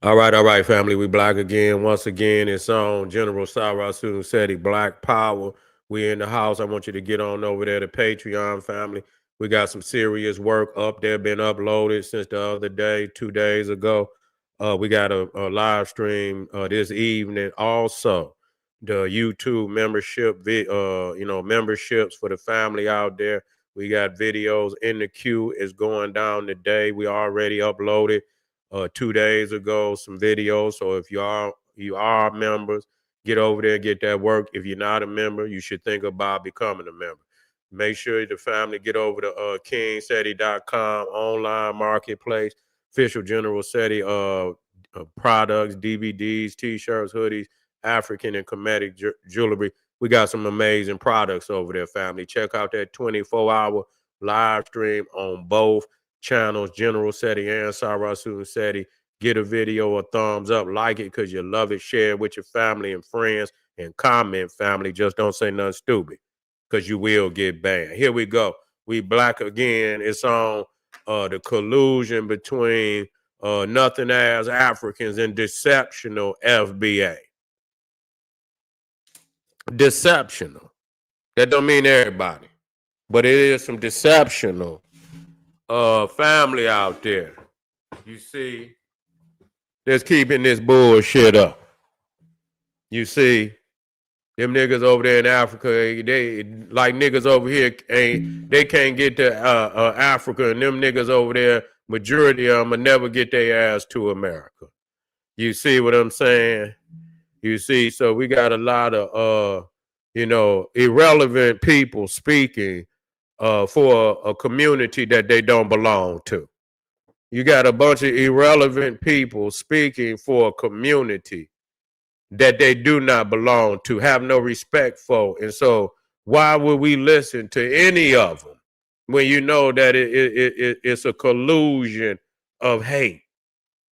All right, family. We black again. Once again, it's on General Sarasu SETI Black Power. We in the house. I want you to get on over there to Patreon, family. We got some serious work up there, been uploaded since the other day, 2 days ago. We got a live stream this evening. Also, the YouTube membership, memberships for the family out there. We got videos in the queue. It's going down today. We already uploaded 2 days ago some videos. So if you are members, get over there and get that work. If you're not a member, you should think about becoming a member. Make sure the family get over to kingseti.com online marketplace, official General SETI products, DVDs, t-shirts, hoodies, African and Kemetic jewelry. We got some amazing products over there, family. Check out that 24-hour live stream on both channels, General SETI and Sarasu SETI. Get a video a thumbs up, like it because you love it, share it with your family and friends, and comment, family. Just don't say nothing stupid because you will get banned. Here we go. We black again. It's on the collusion between nothing as Africans and Deceptional FBA. Deceptional. That don't mean everybody, but it is some deceptional family out there. You see, that's keeping this bullshit up. You see, them niggas over there in Africa, they like niggas over here they can't get to Africa, and them niggas over there, majority of them will never get their ass to America. You see what I'm saying? You see, so we got a lot of irrelevant people speaking for a community that they don't belong to. You got a bunch of irrelevant people speaking for a community that they do not belong to, have no respect for. And so why would we listen to any of them when you know that it's a collusion of hate?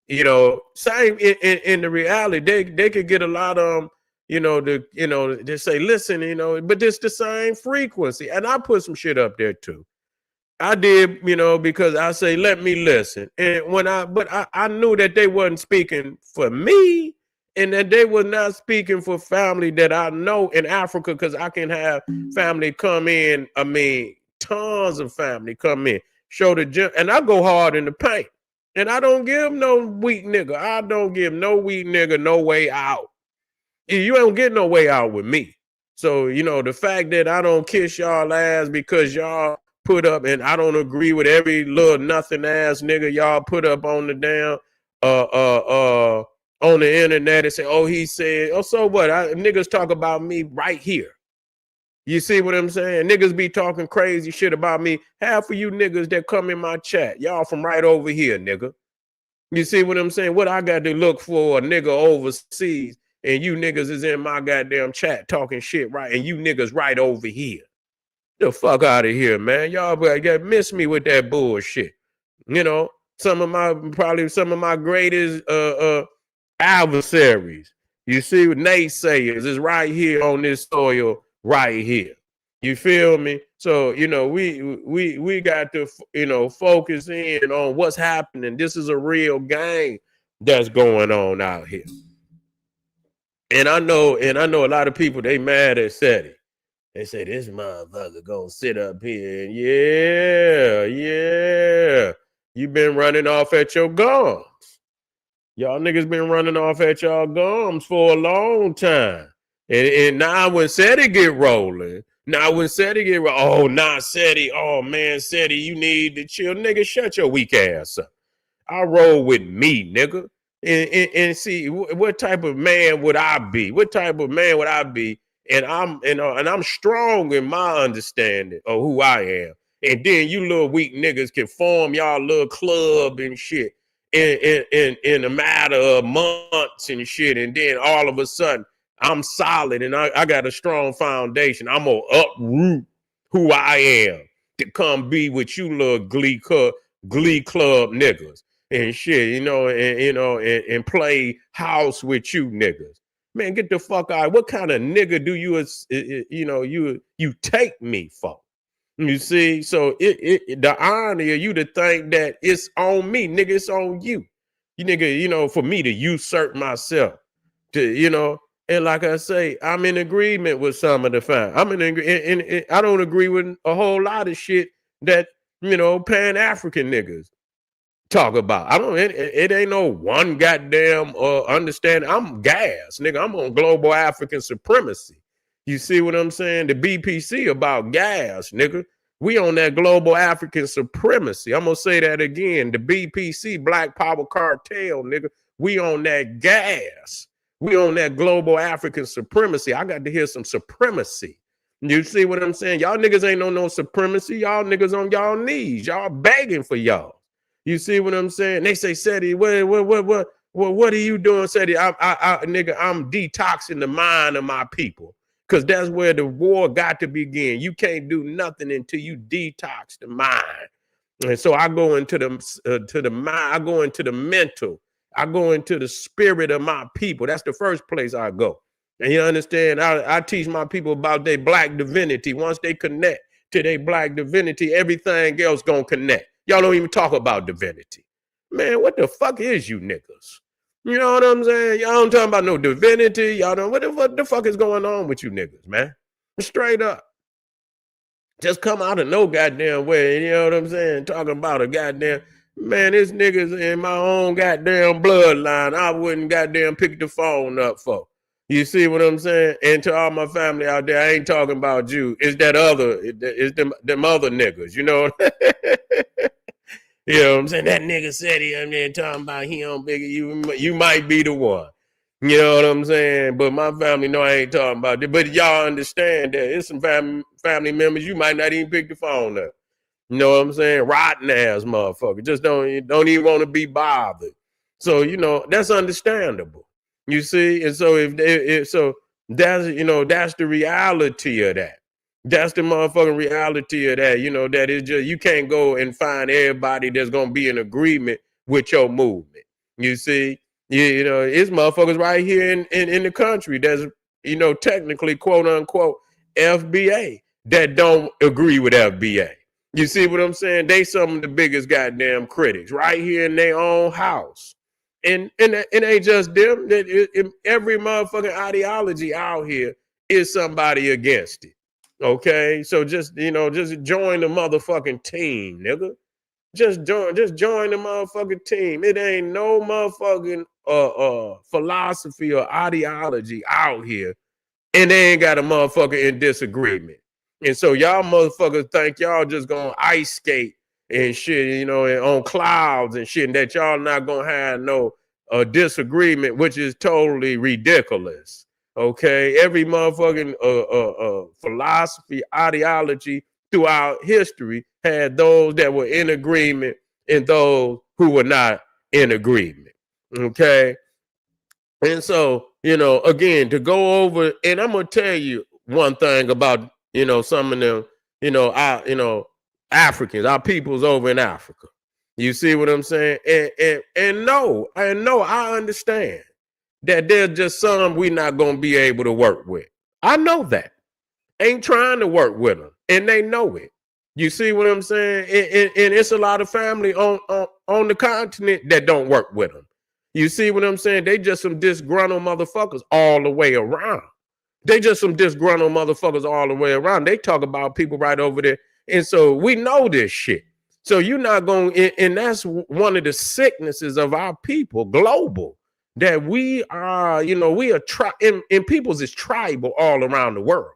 You know, same in the reality, they could get a lot of they say, listen, but it's the same frequency. And I put some shit up there too. I did, because I say, let me listen. And I knew that they wasn't speaking for me and that they were not speaking for family that I know in Africa, because I can have family come in. I mean, tons of family come in, show the gym, and I go hard in the paint. And I don't give no weak nigga. I don't give no weak nigga no way out. You don't get no way out with me. So, the fact that I don't kiss y'all ass because y'all put up, and I don't agree with every little nothing ass nigga y'all put up on the damn on the internet and say, oh, he said, oh, so what? Niggas talk about me right here. You see what I'm saying? Niggas be talking crazy shit about me. Half of you niggas that come in my chat, y'all from right over here, nigga. You see what I'm saying? What I got to look for a nigga overseas, and you niggas is in my goddamn chat talking shit, right? And you niggas right over here. The fuck out of here, man. Y'all miss me with that bullshit. Some of my greatest adversaries. You see, naysayers is right here on this soil, right here. You feel me? So, we got to, focus in on what's happening. This is a real game that's going on out here. And I know a lot of people, they mad at SETI. They say this motherfucker gonna sit up here and yeah. You been running off at your gums. Y'all niggas been running off at y'all gums for a long time. And now when SETI get rolling, oh, not SETI, oh man, SETI, you need to chill. Nigga, shut your weak ass up. I roll with me, nigga. And see what type of man would I be? What type of man would I be? And I'm strong in my understanding of who I am. And then you little weak niggas can form y'all little club and shit in a matter of months and shit. And then all of a sudden, I'm solid and I got a strong foundation. I'm gonna uproot who I am to come be with you little glee club niggas and shit, and play house with you niggas. Man, get the fuck out. What kind of nigga do you take me for? You see? So the irony of you to think that it's on me, nigga, it's on you. You nigga, you know, for me to usurp myself, to, you know, and like I say, I'm in agreement with some of the fam. I'm in agreement, and I don't agree with a whole lot of shit that, you know, Pan-African niggas talk about. I don't. It ain't no one goddamn understanding. I'm gas, nigga. I'm on global African supremacy. You see what I'm saying? The BPC about gas, nigga. We on that global African supremacy. I'm gonna say that again. The BPC, Black Power Cartel, nigga. We on that gas. We on that global African supremacy. I got to hear some supremacy. You see what I'm saying? Y'all niggas ain't on no supremacy. Y'all niggas on y'all knees. Y'all begging for y'all. You see what I'm saying? They say, SETI, what are you doing, SETI? Nigga, I'm detoxing the mind of my people, because that's where the war got to begin. You can't do nothing until you detox the mind. And so I go into the mind. I go into the mental. I go into the spirit of my people. That's the first place I go. And you understand? I teach my people about their black divinity. Once they connect to their black divinity, everything else gonna connect. Y'all don't even talk about divinity. Man, what the fuck is you niggas? You know what I'm saying? Y'all don't talk about no divinity. Y'all don't, what the fuck is going on with you niggas, man? Straight up. Just come out of no goddamn way, you know what I'm saying? Talking about a goddamn, man, this niggas in my own goddamn bloodline, I wouldn't goddamn pick the phone up for. You see what I'm saying? And to all my family out there, I ain't talking about you. It's that other, it's them other niggas, you know? You know what I'm saying? That nigga said he, I'm there talking about he on bigger. You might be the one. You know what I'm saying? But my family know I ain't talking about it. But y'all understand that it's some family members you might not even pick the phone up. You know what I'm saying? Rotten ass motherfucker. Just don't even want to be bothered. So, you know, that's understandable. You see? And so so that's, you know, that's the reality of that. That's the motherfucking reality of that. You know, that is just, you can't go and find everybody that's gonna be in agreement with your movement. You see? You know, it's motherfuckers right here in the country that's, you know, technically quote unquote FBA that don't agree with FBA. You see what I'm saying? They some of the biggest goddamn critics right here in their own house. And it ain't just them. Every motherfucking ideology out here is somebody against it. Okay? So just, you know, just join the motherfucking team, nigga. Just join the motherfucking team. It ain't no motherfucking philosophy or ideology out here, and they ain't got a motherfucker in disagreement. And so y'all motherfuckers think y'all just gonna ice skate and shit, you know, and on clouds and shit, and that y'all not gonna have no disagreement, which is totally ridiculous. Okay, every motherfucking philosophy, ideology throughout history had those that were in agreement and those who were not in agreement. Okay. And so, you know, again, to go over, and I'm gonna tell you one thing about, you know, some of them, you know, Africans, our peoples over in Africa. You see what I'm saying? And no, I understand that there's just some we not gonna be able to work with. I know that. Ain't trying to work with them, and they know it. You see what I'm saying? And it's a lot of family on the continent that don't work with them. You see what I'm saying? They just some disgruntled motherfuckers all the way around. They just some disgruntled motherfuckers all the way around. They talk about people right over there. And so we know this shit. So you're not going, and that's one of the sicknesses of our people, global, that we are, you know, we are, and people's is tribal all around the world.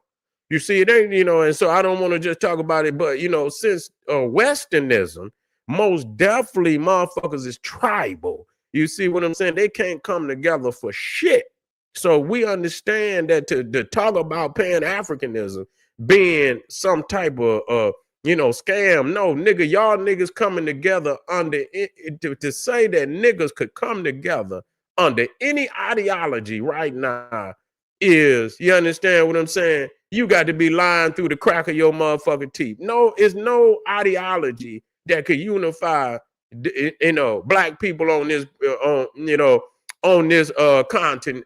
You see, it ain't, you know, and so I don't want to just talk about it, but, you know, since Westernism, most definitely motherfuckers is tribal. You see what I'm saying? They can't come together for shit. So we understand that to talk about Pan-Africanism being some type of, you know, scam. No, nigga, y'all niggas coming together under it, to say that niggas could come together under any ideology right now is, you understand what I'm saying? You got to be lying through the crack of your motherfucking teeth. No, it's no ideology that could unify, you know, black people on this, you know, on this continent,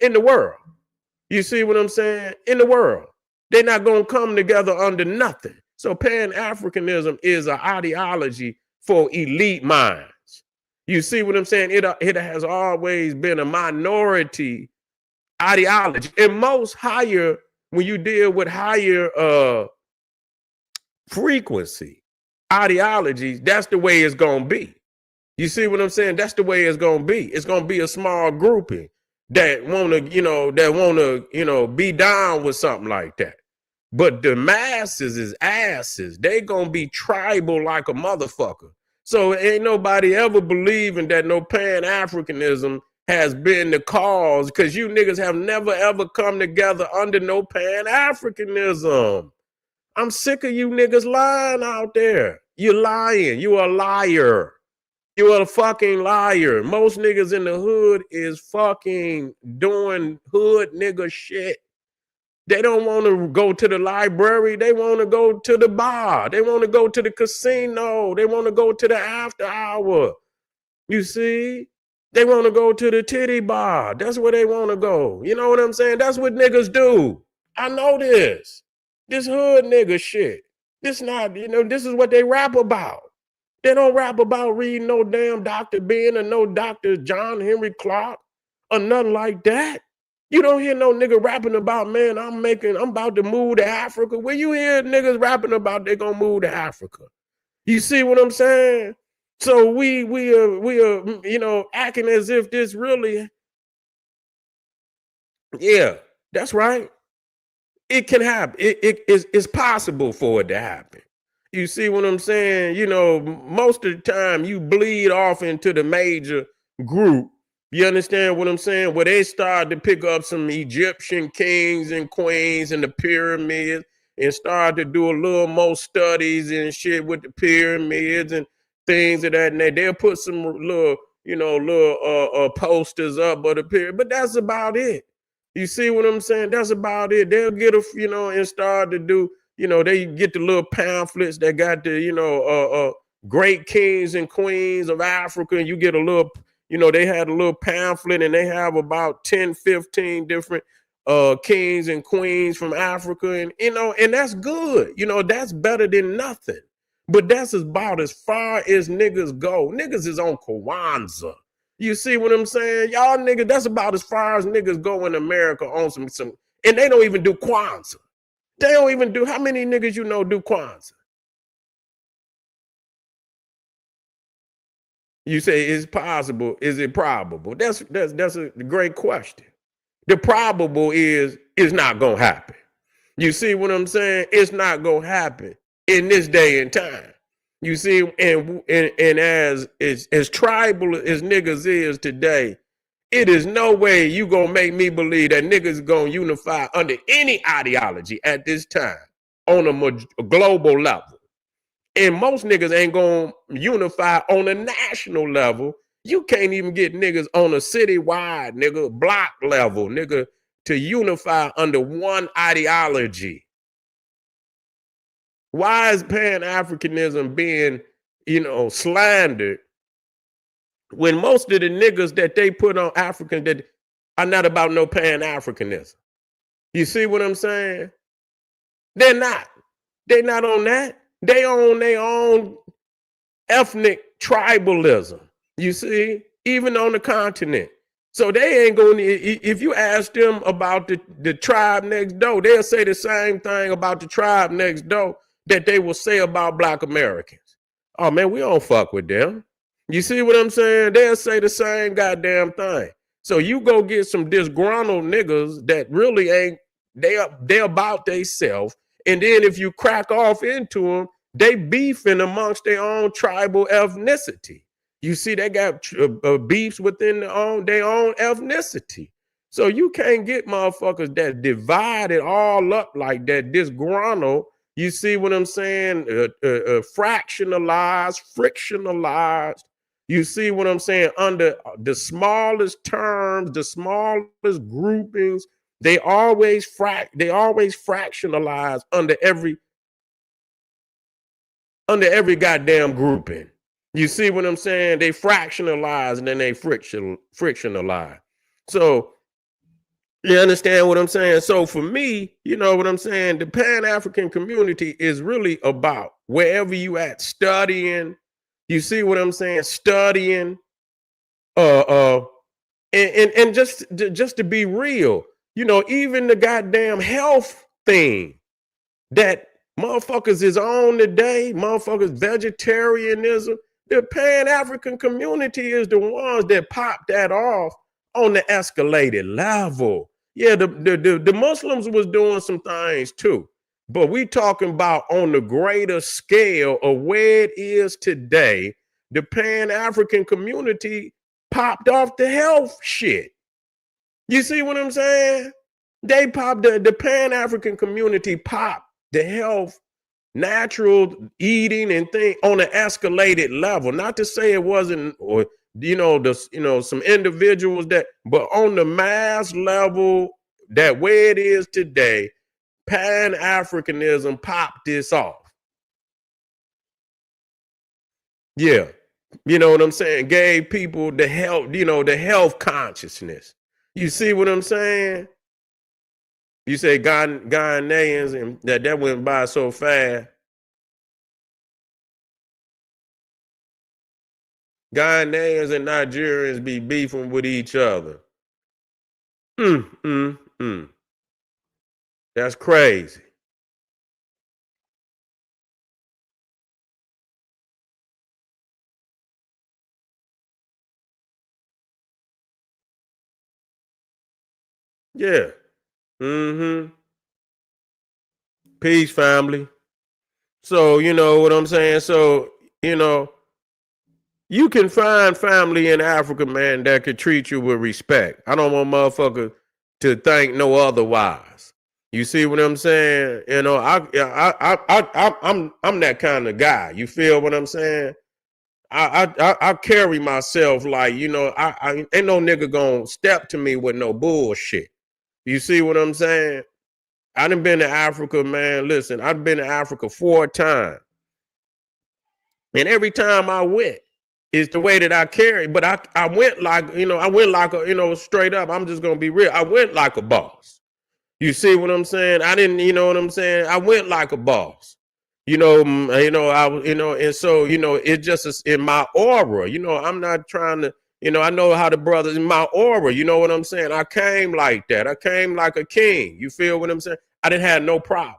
in the world. You see what I'm saying? In the world. They're not going to come together under nothing. So Pan-Africanism is an ideology for elite minds. You see what I'm saying? It has always been a minority ideology. And most higher, when you deal with higher frequency ideologies, that's the way it's gonna be. You see what I'm saying? That's the way it's gonna be. It's gonna be a small grouping that wanna be down with something like that. But the masses is asses. They gonna be tribal like a motherfucker. So ain't nobody ever believing that no Pan-Africanism has been the cause, because you niggas have never ever come together under no Pan-Africanism. I'm sick of you niggas lying out there. You're lying. You a liar. You are a fucking liar. Most niggas in the hood is fucking doing hood nigga shit. They don't want to go to the library. They want to go to the bar. They want to go to the casino. They want to go to the after hour. You see? They want to go to the titty bar. That's where they want to go. You know what I'm saying? That's what niggas do. I know this. This hood nigga shit. This not, this is what they rap about. They don't rap about reading no damn Dr. Ben or no Dr. John Henry Clark or nothing like that. You don't hear no nigga rapping about, man, I'm about to move to Africa. Where you hear niggas rapping about they gonna move to Africa? You see what I'm saying? So we are acting as if this really, yeah, that's right. It can happen. It's possible for it to happen. You see what I'm saying? Most of the time you bleed off into the major group. You understand what I'm saying? Where they start to pick up some Egyptian kings and queens and the pyramids and start to do a little more studies and shit with the pyramids and things of that. And they'll put some little posters up of the pyramid, but that's about it. You see what I'm saying? That's about it. They'll get and start to do, they get the little pamphlets that got the, great kings and queens of Africa. And you get a little, they had a little pamphlet and they have about 10, 15 different kings and queens from Africa. And, and that's good. That's better than nothing. But that's about as far as niggas go. Niggas is on Kwanzaa. You see what I'm saying? Y'all niggas, that's about as far as niggas go in America on some, and they don't even do Kwanzaa. They don't even do, how many niggas do Kwanzaa? You say, is possible, is it probable? That's a great question. The probable is, it's not gonna happen. You see what I'm saying? It's not gonna happen in this day and time. You see, and as tribal as niggas is today, it is no way you gonna make me believe that niggas gonna unify under any ideology at this time on a global level. And most niggas ain't gonna unify on a national level. You can't even get niggas on a citywide, nigga, block level, nigga, to unify under one ideology. Why is Pan-Africanism being, slandered when most of the niggas that they put on African that are not about no Pan-Africanism? You see what I'm saying? They're not. They're not on that. They own their own ethnic tribalism. You see, even on the continent. So they ain't going to, if you ask them about the tribe next door, they'll say the same thing about the tribe next door that they will say about Black Americans. Oh man, we don't fuck with them. You see what I'm saying? They'll say the same goddamn thing. So you go get some disgruntled niggas that really ain't, they about they self. And then if you crack off into them, they beefing amongst their own tribal ethnicity. You see, they got beefs within their own ethnicity. So you can't get motherfuckers that divide it all up like that, disgruntled. You see what I'm saying? Fractionalized, frictionalized. You see what I'm saying? Under the smallest terms, the smallest groupings, they always fractionalize under every goddamn grouping. You see what I'm saying? They fractionalize and then they frictionalize. So you understand what I'm saying? So for me, you know what I'm saying? The Pan-African community is really about wherever you at studying. You see what I'm saying? Studying, And just to be real, even the goddamn health thing that motherfuckers is on today, motherfuckers vegetarianism, the Pan-African community is the ones that pop that off on the escalated level. Yeah, the Muslims was doing some things too, but we talking about on the greater scale of where it is today. The Pan-African community popped off the health shit. You see what I'm saying? They popped the Pan-African community popped the health, natural eating and thing on an escalated level. Not to say it wasn't, or some individuals that, but on the mass level, that way it is today, Pan-Africanism popped this off. Yeah. You know what I'm saying? Gave people the health, the health consciousness. You see what I'm saying? You say Ghanaians, and that went by so fast. Ghanaians and Nigerians be beefing with each other. That's crazy. Yeah. Peace, family. So, you know what I'm saying? So, you can find family in Africa, man, that could treat you with respect. I don't want motherfuckers to think no otherwise. You see what I'm saying? I'm that kind of guy. You feel what I'm saying? I carry myself like, I ain't no nigga gonna step to me with no bullshit. You see what I'm saying? I done been to Africa, man. Listen, I've been to Africa 4 times. And every time I went, it's the way that I carry. But I went like, straight up. I'm just gonna be real. I went like a boss. You see what I'm saying? I didn't, you know what I'm saying? I went like a boss. And so, it just is in my aura. I'm not trying to, I know how the brothers in my aura, you know what I'm saying? I came like that. I came like a king. You feel what I'm saying? I didn't have no problems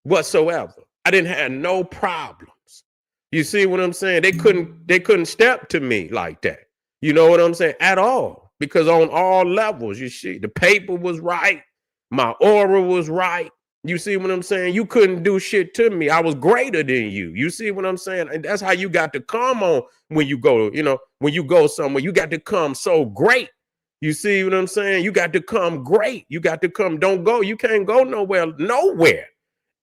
whatsoever. I didn't have no problems. You see what I'm saying? They couldn't step to me like that. You know what I'm saying? At all. Because on all levels, you see, the paper was right. My aura was right. You see what I'm saying? You couldn't do shit to me. I was greater than you. You see what I'm saying? And that's how you got to come on when you go, when you go somewhere, you got to come so great. You see what I'm saying? You got to come great. You got to come, don't go. You can't go nowhere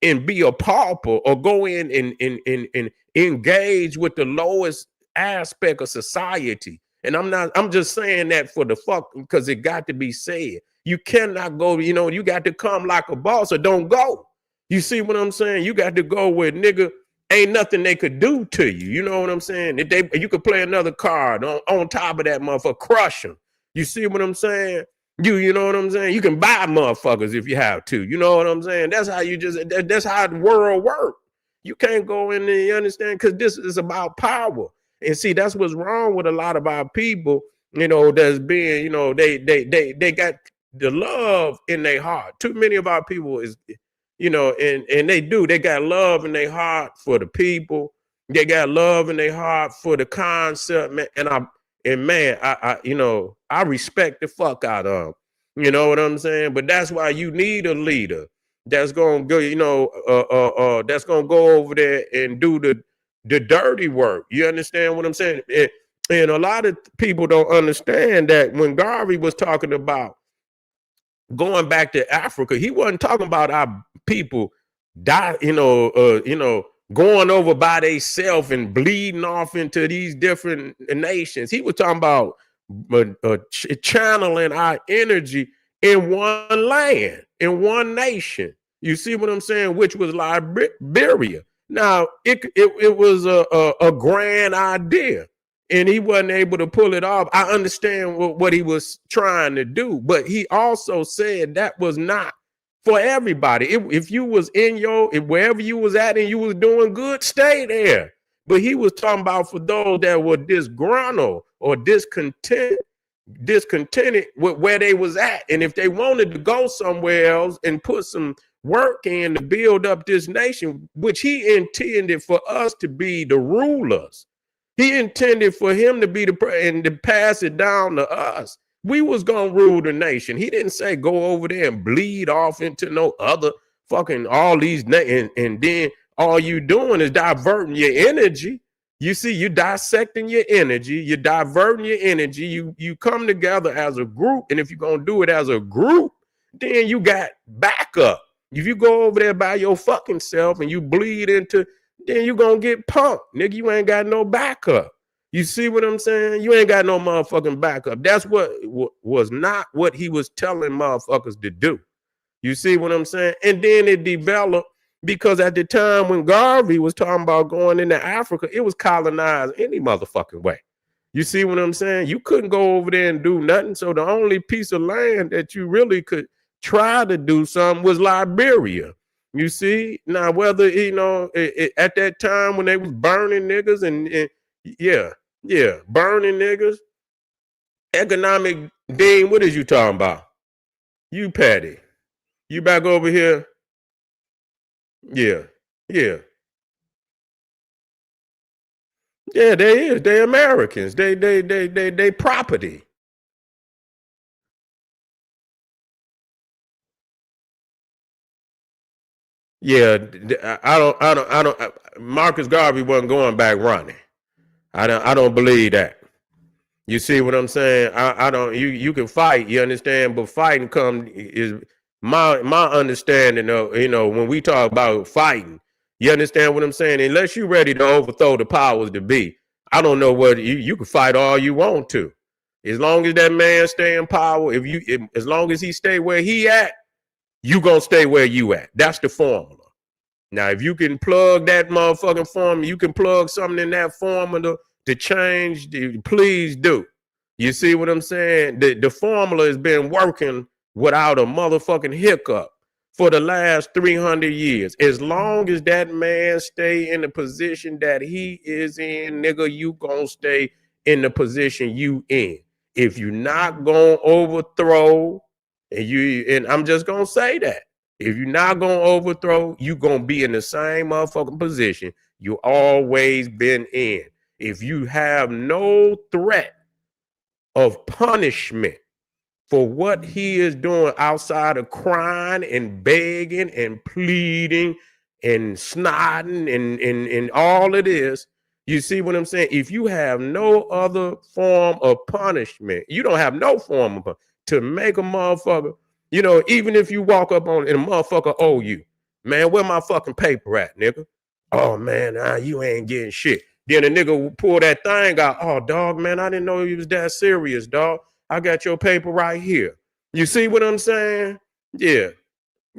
and be a pauper or go in and engage with the lowest aspect of society. And I'm just saying that for the fuck, because it got to be said. You cannot go, you got to come like a boss or don't go. You see what I'm saying? You got to go where nigga ain't nothing they could do to you. You know what I'm saying? You could play another card on top of that motherfucker, crush them. You see what I'm saying? You know what I'm saying? You can buy motherfuckers if you have to. You know what I'm saying? That's how that's how the world works. You can't go in there, you understand? Because this is about power. And see, that's what's wrong with a lot of our people, that's being, they got the love in their heart. Too many of our people is, and they got love in their heart for the people. They got love in their heart for the concept, man. I respect the fuck out of them. You know what I'm saying? But that's why you need a leader that's gonna go, that's gonna go over there and do the dirty work. You understand what I'm saying? And a lot of people don't understand that when Garvey was talking about going back to Africa, he wasn't talking about our people going over by themselves and bleeding off into these different nations. He was talking about channeling our energy in one land, in one nation. You see what I'm saying? Which was Liberia. Now, it was a grand idea, and he wasn't able to pull it off. I understand what he was trying to do, but he also said that was not for everybody. If you was wherever you was at and you was doing good, stay there. But he was talking about for those that were disgruntled or discontent discontented with where they was at. And if they wanted to go somewhere else and put some work in to build up this nation, which he intended for us to be the rulers, he intended for him to be and to pass it down to us. We was gonna rule the nation. He didn't say go over there and bleed off into no other fucking all these and then all you doing is diverting your energy. You see, you dissecting your energy, you're diverting your energy. You come together as a group, and if you're gonna do it as a group, then you got backup. If you go over there by your fucking self and you bleed into, then you gonna get punked, nigga. You ain't got no backup. You see what I'm saying? You ain't got no motherfucking backup. That's what was not what he was telling motherfuckers to do. You see what I'm saying? And then it developed because at the time when Garvey was talking about going into Africa, it was colonized any motherfucking way. You see what I'm saying? You couldn't go over there and do nothing. So the only piece of land that you really could try to do something was Liberia. You see? Now, whether, at that time when they was burning niggas and burning niggas, economic Dean, what is you talking about? You Patty. You back over here? Yeah. Yeah, they is. They Americans. They property. Yeah, I don't. Marcus Garvey wasn't going back running. I don't believe that. You see what I'm saying? I don't. You can fight. You understand? But fighting is my understanding of, when we talk about fighting. You understand what I'm saying? Unless you're ready to overthrow the powers to be, I don't know what you can fight all you want to. As long as that man stay in power, as long as he stay where he at, you gonna stay where you at. That's the formula. Now, if you can plug that motherfucking formula, you can plug something in that formula to change, please do. You see what I'm saying? The formula has been working without a motherfucking hiccup for the last 300 years. As long as that man stay in the position that he is in, nigga, you gonna stay in the position you in. If you not gonna overthrow, and I'm just gonna say that, if you're not gonna overthrow, you gonna be in the same motherfucking position you always been in. If you have no threat of punishment for what he is doing outside of crying and begging and pleading and snotting and all of this, you see what I'm saying? If you have no other form of punishment, you don't have no form of to make a motherfucker, even if you walk up on and a motherfucker owe you, man, where my fucking paper at, nigga? Oh man, you ain't getting shit. Then a nigga pull that thing out. Oh, dog, man, I didn't know you was that serious, dog. I got your paper right here. You see what I'm saying? Yeah.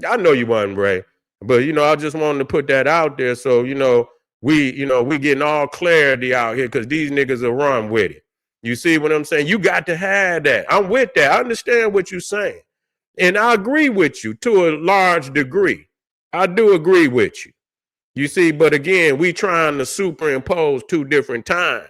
I know you wasn't, Ray. But, I just wanted to put that out there. So, we getting all clarity out here because these niggas will run with it. You see what I'm saying? You got to have that. I'm with that. I understand what you're saying. And I agree with you to a large degree. I do agree with you. You see, but again, we trying to superimpose two different times.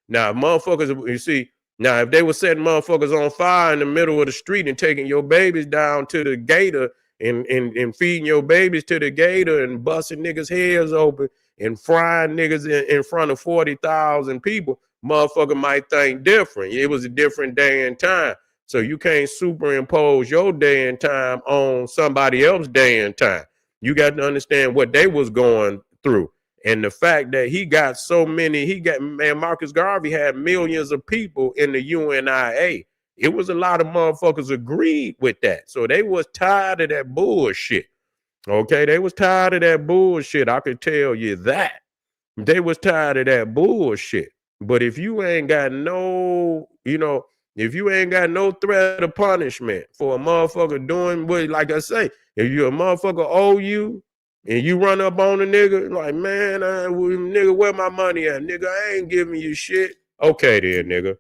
Now, motherfuckers, you see, now if they were setting motherfuckers on fire in the middle of the street and taking your babies down to the gator and feeding your babies to the gator and busting niggas' heads open and frying niggas in front of 40,000 people, motherfucker might think different. It was a different day and time. So you can't superimpose your day and time on somebody else's day and time. You got to understand what they was going through. And the fact that Marcus Garvey had millions of people in the UNIA. It was a lot of motherfuckers agreed with that. So they was tired of that bullshit. Okay, they was tired of that bullshit. I could tell you that. They was tired of that bullshit. But if you ain't got no, if you ain't got no threat of punishment for a motherfucker doing what, like I say, if you a motherfucker owe you and you run up on a nigga, like, man, nigga, where my money at? Nigga, I ain't giving you shit. Okay then, nigga.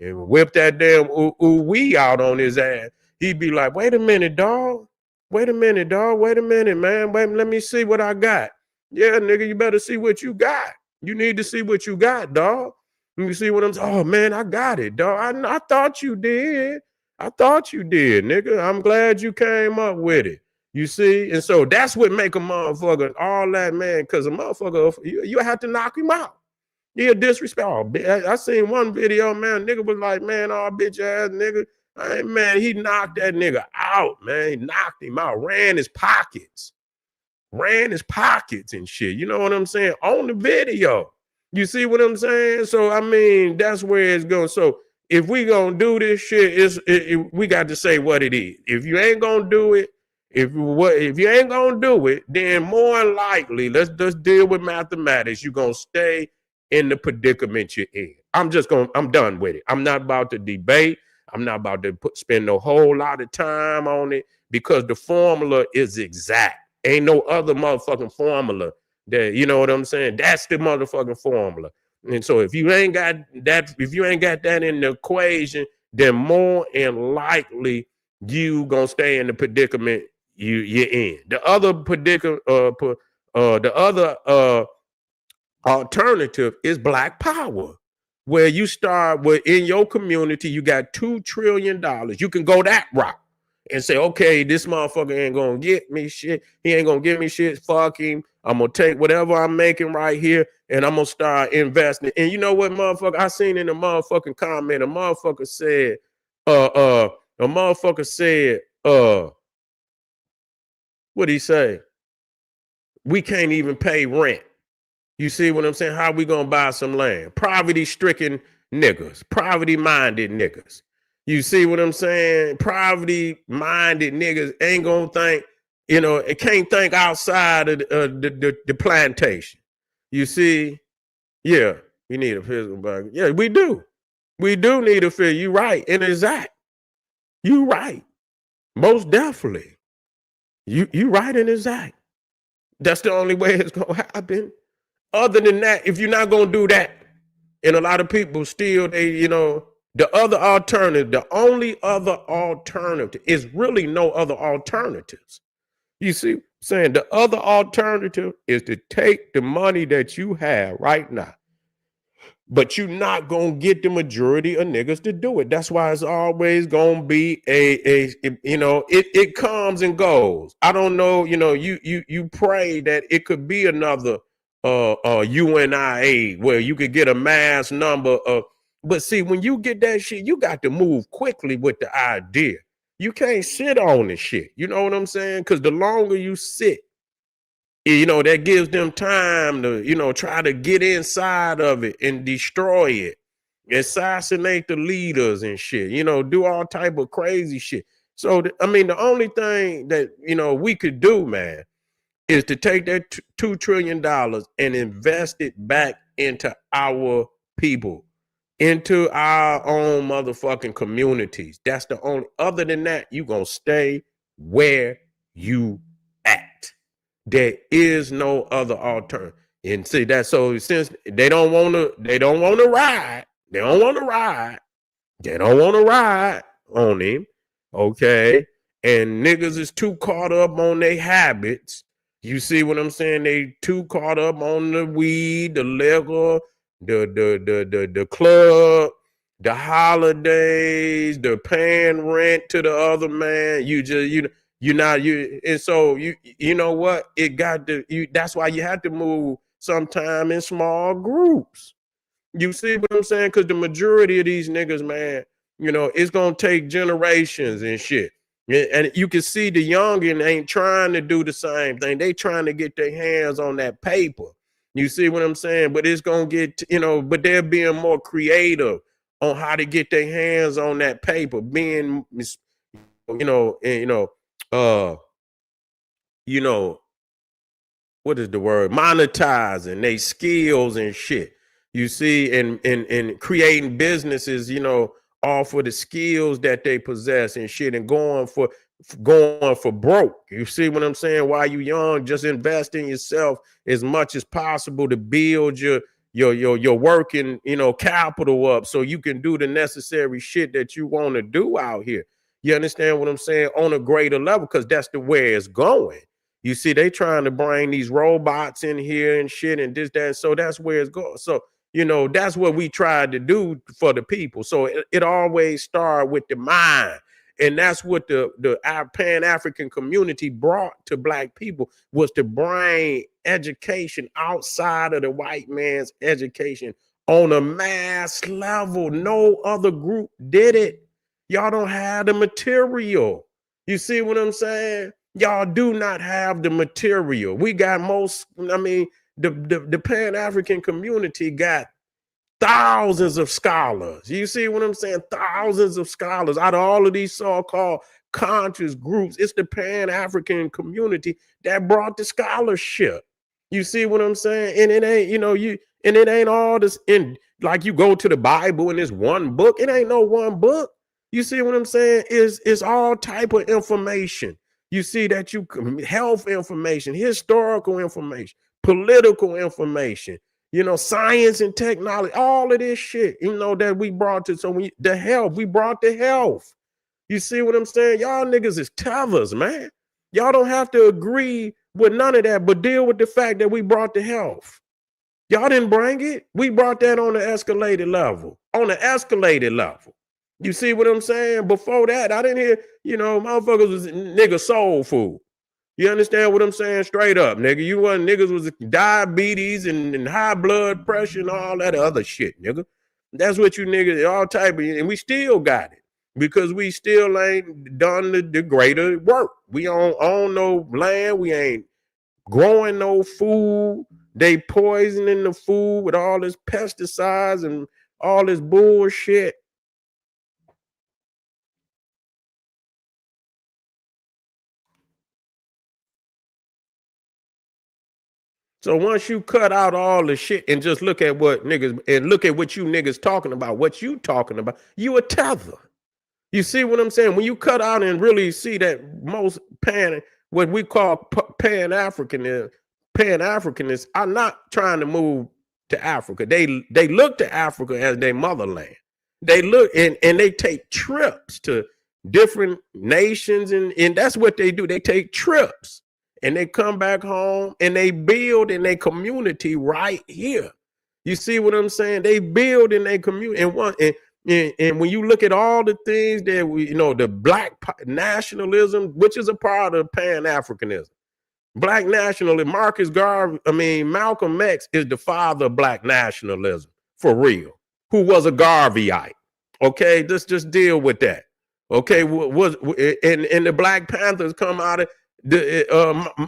And whip that damn ooh-wee out on his ass. He'd be like, wait a minute, dog. Wait a minute, dog. Wait a minute, man. Wait, let me see what I got. Yeah, nigga, you better see what you got. You need to see what you got, dog. You see what I'm saying? Oh man, I got it, dog. I thought you did. I thought you did, nigga. I'm glad you came up with it. You see? And so that's what make a motherfucker all that, man, because a motherfucker, you have to knock him out. Yeah, disrespect. Oh, I seen one video, man. Nigga was like, man, oh, bitch ass nigga. Hey, man, he knocked that nigga out, man. He knocked him out, ran his pockets and shit. You know what I'm saying? On the video. You see what I'm saying? So, I mean, that's where it's going. So, if we gonna do this shit, we got to say what it is. If you ain't gonna do it, if you ain't gonna do it, then more likely, let's just deal with mathematics. You're gonna stay in the predicament you're in. I'm done with it. I'm not about to debate. I'm not about to spend a whole lot of time on it because the formula is exact. Ain't no other motherfucking formula that, you know what I'm saying? That's the motherfucking formula. And so if you ain't got that in the equation, then more and likely you gonna stay in the predicament you're in. The other alternative is black power, where you start with in your community, you got $2 trillion. You can go that route and say, okay, this motherfucker ain't gonna get me shit. He ain't gonna give me shit. Fuck him. I'm gonna take whatever I'm making right here and I'm gonna start investing. And you know what, motherfucker? I seen in the motherfucking comment, a motherfucker said, what'd he say? We can't even pay rent. You see what I'm saying? How we gonna buy some land? Poverty-stricken niggas, poverty-minded niggas. You see what I'm saying? Poverty-minded niggas ain't gonna think, it can't think outside of the plantation. You see? Yeah, you need a physical body. Yeah, we do. We do need a physical. You right, and exact. You right. Most definitely. You right and exact. That's the only way it's gonna happen. Other than that, if you're not gonna do that, and a lot of people still, the only other alternative is really no other alternatives. You see, saying the other alternative is to take the money that you have right now, but you're not gonna get the majority of niggas to do it. That's why it's always gonna be it comes and goes. I don't know, you pray that it could be another UNIA where you could get a mass number of, but see, when you get that shit, you got to move quickly with the idea. You can't sit on the shit. You know what I'm saying? Because the longer you sit, that gives them time to, try to get inside of it and destroy it, assassinate the leaders and shit, do all type of crazy shit. So, the only thing that, we could do, man, is to take that $2 trillion and invest it back into our people, into our own motherfucking communities. That's the only, other than that, you gonna stay where you at. There is no other alternative. And see that, so since they don't want to ride on him, okay, and niggas is too caught up on their habits. You see what I'm saying? They too caught up on the weed, the liquor, the club, the holidays, the paying rent to the other man. And so you know what? That's why you have to move sometime in small groups. You see what I'm saying? Because the majority of these niggas, man, it's gonna take generations and shit. And you can see the youngin' ain't trying to do the same thing. They trying to get their hands on that paper. You see what I'm saying? But it's gonna get, but they're being more creative on how to get their hands on that paper, being, what is the word? Monetizing they skills and shit. You see, and creating businesses, off of the skills that they possess and shit, and going for broke. You see what I'm saying? While you young, just invest in yourself as much as possible to build your working, capital up so you can do the necessary shit that you want to do out here. You understand what I'm saying? On a greater level, because that's the way it's going. You see, they trying to bring these robots in here and shit and this, that. So that's where it's going. So You know, that's what we tried to do for the people. So it always started with the mind. And that's what our Pan-African community brought to black people, was to bring education outside of the white man's education on a mass level. No other group did it. Y'all don't have the material. You see what I'm saying? Y'all do not have the material. We got the Pan-African community got thousands of scholars. You see what I'm saying? Thousands of scholars out of all of these so-called conscious groups. It's the Pan-African community that brought the scholarship. You see what I'm saying? And it ain't, it ain't all this in, like, you go to the Bible and it's one book. It ain't no one book. You see what I'm saying? It's all type of information. You see that health information, historical information, political information, science and technology, all of this shit, that we brought to. So we brought the health. You see what I'm saying? Y'all niggas is tethers, man. Y'all don't have to agree with none of that, but deal with the fact that we brought the health. Y'all didn't bring it. We brought that on the escalated level. On the escalated level. You see what I'm saying? Before that, I didn't hear, motherfuckers was nigga soul food. You understand what I'm saying? Straight up, nigga. You wasn't, niggas was diabetes and high blood pressure and all that other shit, nigga. That's what you niggas, all type of, and we still got it because we still ain't done the greater work. We don't own no land. We ain't growing no food. They poisoning the food with all this pesticides and all this bullshit. So once you cut out all the shit and just look at what niggas, and look at what you niggas talking about, you a tether. You see what I'm saying? When you cut out and really see that most what we call Pan-Africanists are not trying to move to Africa. They look to Africa as their motherland. They look and they take trips to different nations, and that's what they do. They take trips. And they come back home and they build in their community right here. You see what I'm saying? They build in their community. And when you look at all the things that the black nationalism, which is a part of Pan-Africanism, black nationalism, Malcolm X is the father of black nationalism, for real, who was a Garveyite. Okay, just deal with that. Okay, and the Black Panthers come out of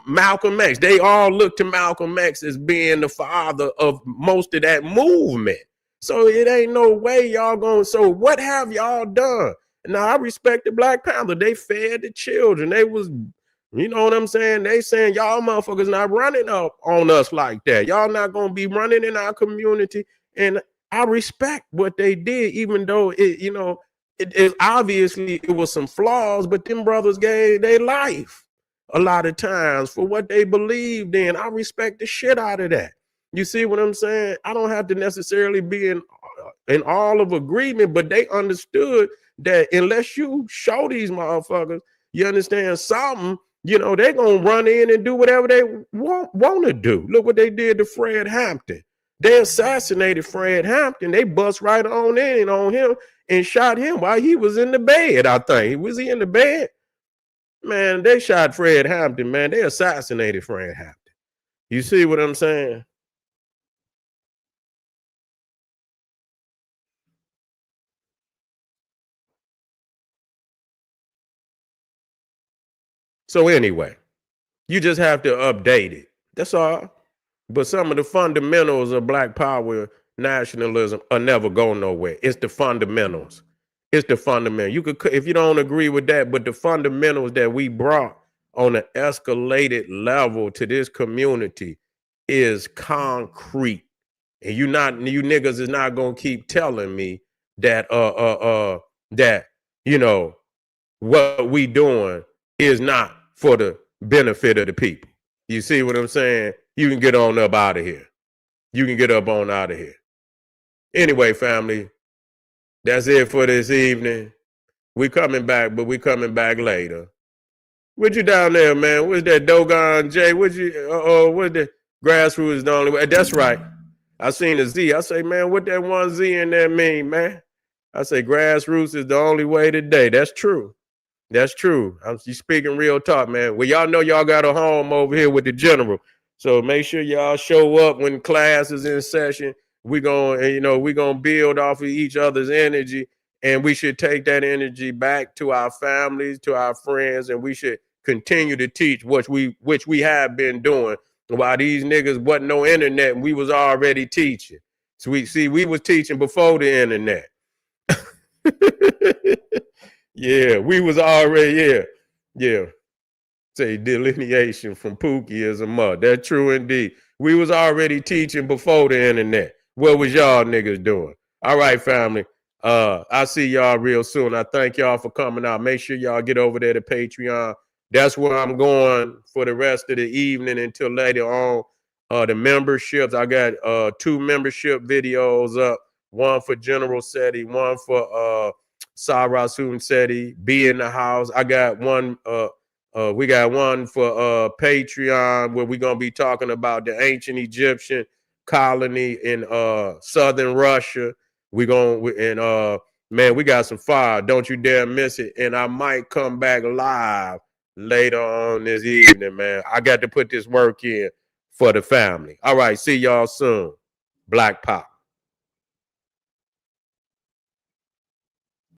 Malcolm X. They all look to Malcolm X as being the father of most of that movement. So it ain't no way y'all going. So what have y'all done? Now, I respect the Black Panther. They fed the children. They was, you know what I'm saying? They saying y'all motherfuckers not running up on us like that. Y'all not going to be running in our community. And I respect what they did, even though it obviously it was some flaws, but them brothers gave their life a lot of times for what they believed in. I respect the shit out of that. You see what I'm saying? I don't have to necessarily be in all of agreement, but they understood that unless you show these motherfuckers, you understand something, they're going to run in and do whatever they want to do. Look what they did to Fred Hampton. They assassinated Fred Hampton. They bust right on in on him and shot him while he was in the bed, I think. Was he in the bed? Man, they shot Fred Hampton, man. They assassinated Fred Hampton. You see what I'm saying? So anyway, you just have to update it. That's all. But some of the fundamentals of black power nationalism are never go nowhere. It's the fundamentals. It's the fundamental. You could, if you don't agree with that, but the fundamentals that we brought on an escalated level to this community is concrete. And you niggas is not gonna keep telling me that that what we doing is not for the benefit of the people. You see what I'm saying? You can get on up out of here. You can get up on out of here. Anyway, family, that's it for this evening. We coming back, but we coming back later. What you down there, man? What's that Dogon J? What the grassroots is the only way? That's right. I seen a Z. I say, man, what that one Z in there mean, man? I say, grassroots is the only way today. That's true. That's true. You speaking real talk, man. Well, y'all know y'all got a home over here with the general. So make sure y'all show up when class is in session. We gonna build off of each other's energy, and we should take that energy back to our families, to our friends, and we should continue to teach which we have been doing. While these niggas wasn't no internet, and we was already teaching. So we was teaching before the internet. Yeah, we was already, yeah. Say delineation from Pookie is a mud. That's true indeed. We was already teaching before the internet. What was y'all niggas doing? All right, family. I'll see y'all real soon. I thank y'all for coming out. Make sure y'all get over there to Patreon. That's where I'm going for the rest of the evening until later on. The memberships, I got 2 membership videos up. One for General SETI, one for Sarasun SETI, Be in the House. I got one we got one for Patreon where we're gonna be talking about the ancient Egyptian colony in southern Russia. Man, we got some fire. Don't you dare miss it. And I might come back live later on this evening, man. I got to put this work in for the family. All right, see y'all soon. Black Pop.